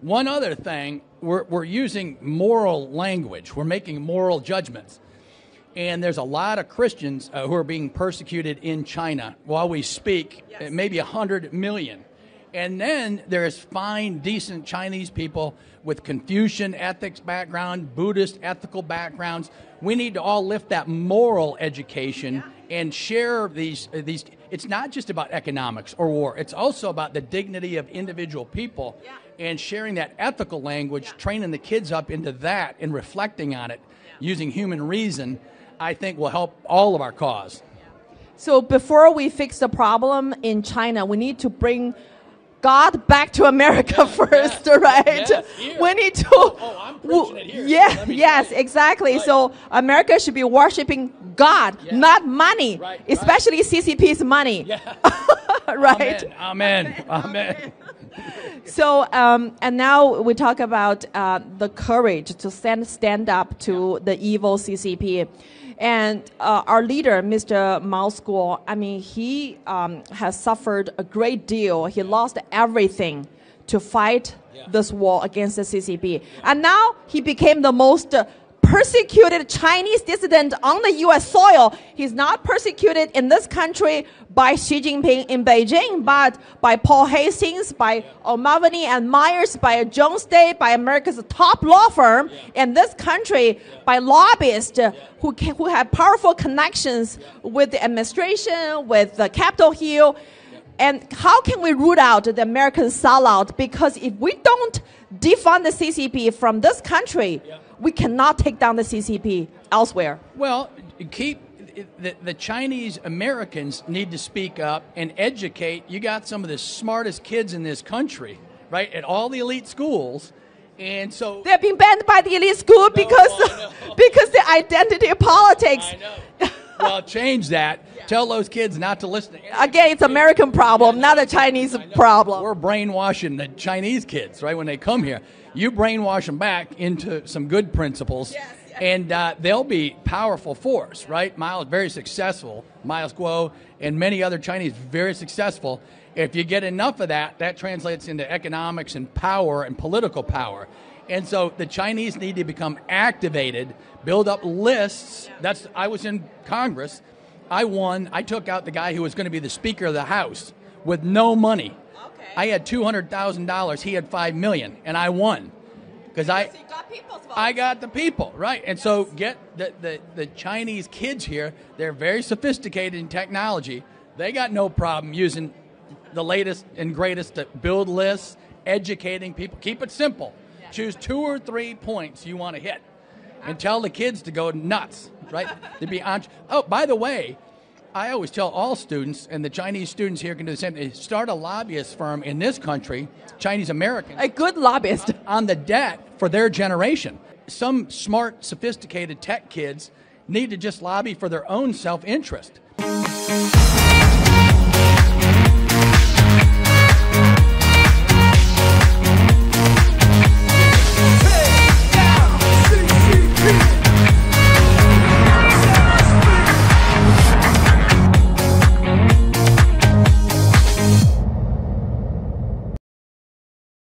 One other thing, we're using moral language. We're making moral judgments. And there's a lot of Christians who are being persecuted in China while we speak, yes. Maybe 100 million. And then there's fine, decent Chinese people with Confucian ethics background, Buddhist ethical backgrounds. We need to all lift that moral education and share these. It's not just about economics or war. It's also about the dignity of individual people and sharing that ethical language, training the kids up into that and reflecting on it using human reason, I think will help all of our cause. So before we fix the problem in China, we need to bring God back to America first, right? Yes, we need to. I'm preaching it here. Yeah, yes, exactly. Right. So America should be worshiping God, not money, especially CCP's money. Yeah. Right? Amen. So, and now we talk about the courage to stand up to the evil CCP. And our leader, Mr. Mao Skuo, I mean, he has suffered a great deal. He lost everything to fight this war against the CCP. And now he became the most persecuted Chinese dissident on the U.S. soil. He's not persecuted in this country by Xi Jinping in Beijing, but by Paul Hastings, by O'Malley and Myers, by Jones Day, by America's top law firm in this country, by lobbyists who have powerful connections with the administration, with Capitol Hill. And how can we root out the American sellout? Because if we don't defund the CCP from this country, we cannot take down the CCP elsewhere. Well, the Chinese Americans need to speak up and educate. You got some of the smartest kids in this country, right, at all the elite schools. And so they're being banned by the elite school because the identity politics. I know. Well, change that. Tell those kids not to listen to Again, it's American problem, not a Chinese problem. We're brainwashing the Chinese kids, right, when they come here. You brainwash them back into some good principles, and they'll be powerful force, right? Miles, very successful. Miles Guo and many other Chinese, very successful. If you get enough of that, that translates into economics and power and political power. And so the Chinese need to become activated, build up lists. I was in Congress. I won. I took out the guy who was going to be the Speaker of the House with no money. Okay. I had $200,000. He had $5 million, and I won because I got the people, right? And so get the Chinese kids here. They're very sophisticated in technology. They got no problem using the latest and greatest to build lists, educating people. Keep it simple. Choose 2 or 3 points you want to hit and tell the kids to go nuts, right? To be Oh, by the way, I always tell all students, and the Chinese students here can do the same thing, start a lobbyist firm in this country, Chinese Americans. A good lobbyist. On the debt for their generation. Some smart, sophisticated tech kids need to just lobby for their own self-interest.